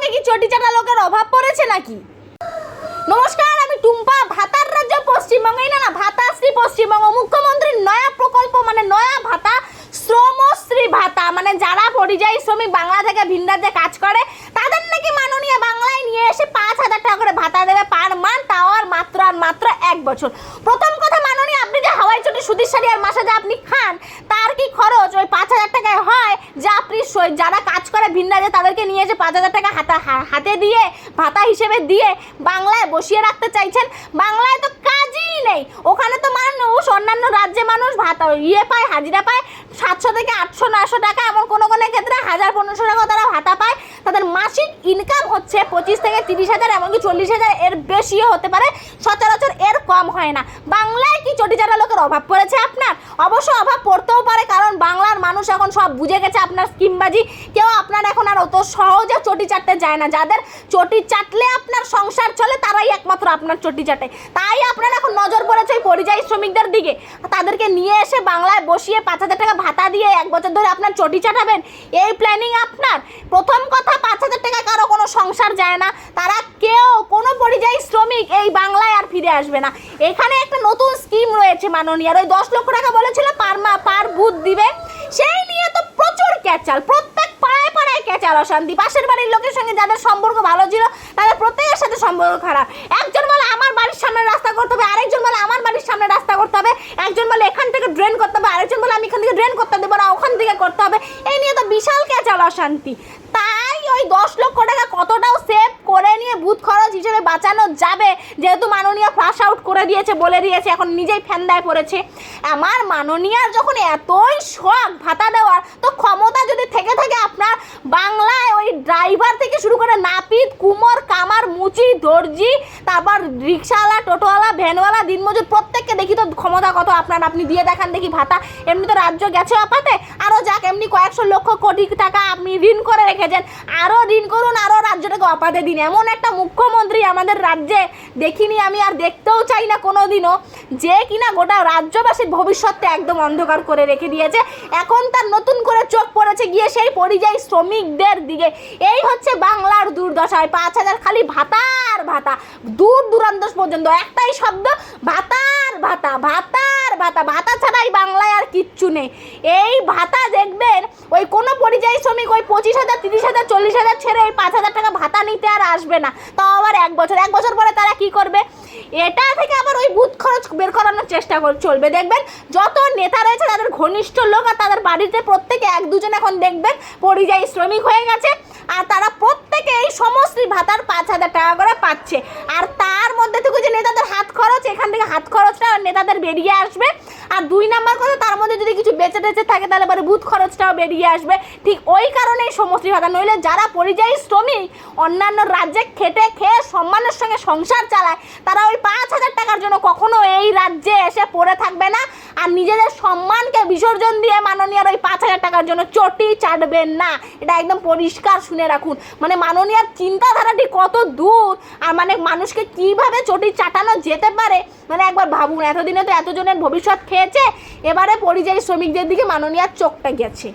বাংলায় কি চটি চাটা লোকের অভাব পড়েছে নাকি? নমস্কার, আমি টুম্পা। ভাতার রাজ্য পশ্চিমবঙ্গ, এই না ভাতাশ্রী পশ্চিমবঙ্গ, মুখ্যমন্ত্রীর নয়া প্রকল্প মানে নয়া ভাতা, শ্রমশ্রী ভাতা, মানে যারা পরিযায়ী শ্রমিক বাংলা থেকে ভিন রাজ্যে কাজ করে তাদের নাকি মাননীয় বাংলায় নিয়ে এসে 5,000 টাকা করে ভাতা দেবে পার মান, তাও আর মাত্র 1 বছর। প্রথম কথা মাননীয়, আপনি যে হাওয়াই চটি সুতির শাড়ি আর মাসে যে আপনি খান তার কি খরচ ওই 5,000 টাকায় হয়? যে আপনি যারা কাজ করে ভিন রাজ্যে তাদেরকে নিয়ে এসে 5,000 টাকা হাতে দিয়ে ভাতা হিসেবে দিয়ে বাংলায় বসিয়ে রাখতে চাইছেন? বাংলায় তো কাজই নেই। ওখানে তো মানুষ, অন্যান্য রাজ্যে মানুষ ভাতা পায়, হাজিরা পায় 700 থেকে 800-900 টাকা, এমন কোনো ক্ষেত্রে 1000-1500 টাকা তারা ভাতা পায়। তাদের মাসিক ইনকাম হচ্ছে 25 থেকে 30,000, এমনকি 40,000, এর বেশিও হতে পারে, সচরাচর এর কম হয় না। বাংলায় কি চটি চাটা লোকের অভাব পড়েছে আপনার? অবশ্য অভাব পড়তেও পারে, কারণ বাংলার মানুষ এখন সব বুঝে গেছে আপনার স্কিমবাজি। কেউ আপনার এখন আর অত সহজে চটি চাটতে যায় না। যাদের চটি চাটলে আপনার সংসার চলে তারাই একমাত্র আপনার চটি চাটে। তাই আপনার এখন নজর পড়েছে ওই পরিযায়ী শ্রমিকদের দিকে। তাদেরকে নিয়ে এসে বাংলায় বসিয়ে 5,000 টাকা ভাতা দিয়ে 1 বছর ধরে আপনার চটি চাটাবেন, এই প্ল্যানিং আপনার? প্রথম কথা, 5,000 টাকা কারো কোনো সংসার যায় না। তারা কেউ কোনো পরিযায়ী শ্রমিক এই বাংলায় আর ফিরে আসবে না। এখানে একটা নতুন স্কিম রয়েছে মাননীয়, ওই 10 লক্ষ টাকা বলেছিল পার বুথ দিবে, সেই নিয়ে তো প্রচুর ক্যাচাল। প্রত্যেক পাড়ায় পাড়ায় ক্যাচাল, অশান্তি। পাশের বাড়ির লোকের সঙ্গে যাদের সম্পর্ক ভালো ছিল তাদের প্রত্যেকের সাথে সম্পর্ক খারাপ। একজন বলে আমার বাড়ির সামনে রাস্তা করতে হবে, আরেকজন বলে আমার বাড়ির সামনে রাস্তা করতে হবে, একজন বলে এখান থেকে ড্রেন করতে হবে, আরেকজন বলে আমি এখান থেকে ড্রেন করতে দেবো না, ওখান থেকে করতে হবে। এই নিয়ে তো বিশাল ক্যাচাল, অশান্তি। তাই ওই 10 লক্ষ টাকা কতটাও সেভ করে নিয়ে বুথ খরচ হিসেবে বাঁচানো যাবে, যেহেতু মাননীয় ফ্লাশ আউট করে দিয়েছে, বলে দিয়েছে, এখন নিজেই ফ্যান্দায় পড়েছে। আমার মাননীয়ার যখন এতই শখ ভাতা দেওয়ার, তো ক্ষমতা যদি থেকে থাকে আপনার, বাংলায় ওই ড্রাইভার থেকে শুরু করে নাপিত, কুমোর, কামার, মুচি, দর্জি, তারপর রিক্সাওয়ালা, টোটোওয়ালা, ভ্যানওয়ালা, দিনমজুর, প্রত্যেককে দেখি তো ক্ষমতা কত আপনার। আপনি দিয়ে দেখান দেখি ভাতা। এমনি তো রাজ্য গেছে অপাতে, আরও যাক, এমনি কয়েকশো লক্ষ কোটি টাকা আপনি ঋণ করে রেখেছেন, আরও ঋণ করুন, আরও রাজ্যটাকে অপাতে দিন। এমন একটা মুখ্যমন্ত্রী আমাদের রাজ্যে দেখিনি আমি, আর দেখতেও চাই না কোনোদিনও, যে কিনা গোটা রাজ্যবাসীর ভবিষ্যৎটা একদম অন্ধকার করে রেখে দিয়েছে। এখন তার নতুন করে চোখ পড়েছে গিয়ে সেই পরিযায়ী শ্রমিকদের দিকে। এই হচ্ছে বাংলার দুর্দশা। 5,000 খালি ভাতার ভাতা, দূর দূরান্ত পর্যন্ত একটাই শব্দ, ভাতার ভাতা, ভাতার ভাতা। ভাতা ছাড়াই বাংলায় আর কিচ্ছু নেই। এই ভাতা দেখবেন ওই কোনো পরিযায়ী শ্রমিক ওই 25,000, 30,000, 40,000 ছেড়ে এই 5,000 টাকা ভাতা নিতে আর আসবে না, তাও আবার 1 বছর। 1 বছর পরে তারা কি করবে? এটা থেকে আবার ওই বুথ খরচ বের করানোর চেষ্টা চলবে। দেখবেন যত নেতা রয়েছে তাদের ঘনিষ্ঠ লোক আর তাদের বাড়িতে প্রত্যেকে 1-2 জন এখন দেখবেন পরিযায়ী শ্রমিক হয়ে গেছে, আর তারা প্রত্যেকে এই সমষ্টি ভাতার 5,000 টাকা করে পাচ্ছে। আর তার মধ্যে থেকে যে নেতাদের হাত খরচ, এখান থেকে হাত খরচটা নেতাদের বেরিয়ে আসবে। আর 2 নাম্বার কথা, তার মধ্যে যদি কিছু বেঁচে টেচে থাকে তাহলে পরে বুথ খরচটাও বেরিয়ে আসবে। ঠিক ওই কারণেই সমষ্টি ভাতা। নইলে যারা পরিযায়ী শ্রমিক অন্যান্য রাজ্যে খেটে খেয়ে সম্মানের সঙ্গে সংসার চালায়, তারা ওই 5,000 টাকার জন্য কখনো এই রাজ্যে এসে পড়ে থাকবে না। আর নিজেদের সম্মানকে বিসর্জন দিয়ে মাননীয়ার ওই 5,000 টাকার জন্য চটি চাটবেন না। এটা একদম পরিষ্কার শুনে রাখুন। মানে মাননীয়ার চিন্তাধারাটি কত দূর, আর মানে মানুষকে কিভাবে চটি চাটানো যেতে পারে, মানে একবার ভাবুন। এতদিনে তো এতজনের ভবিষ্যৎ খেয়েছে, এবারে পরিযায়ী শ্রমিকদের দিকে মাননীয়ার চোখটা গেছে।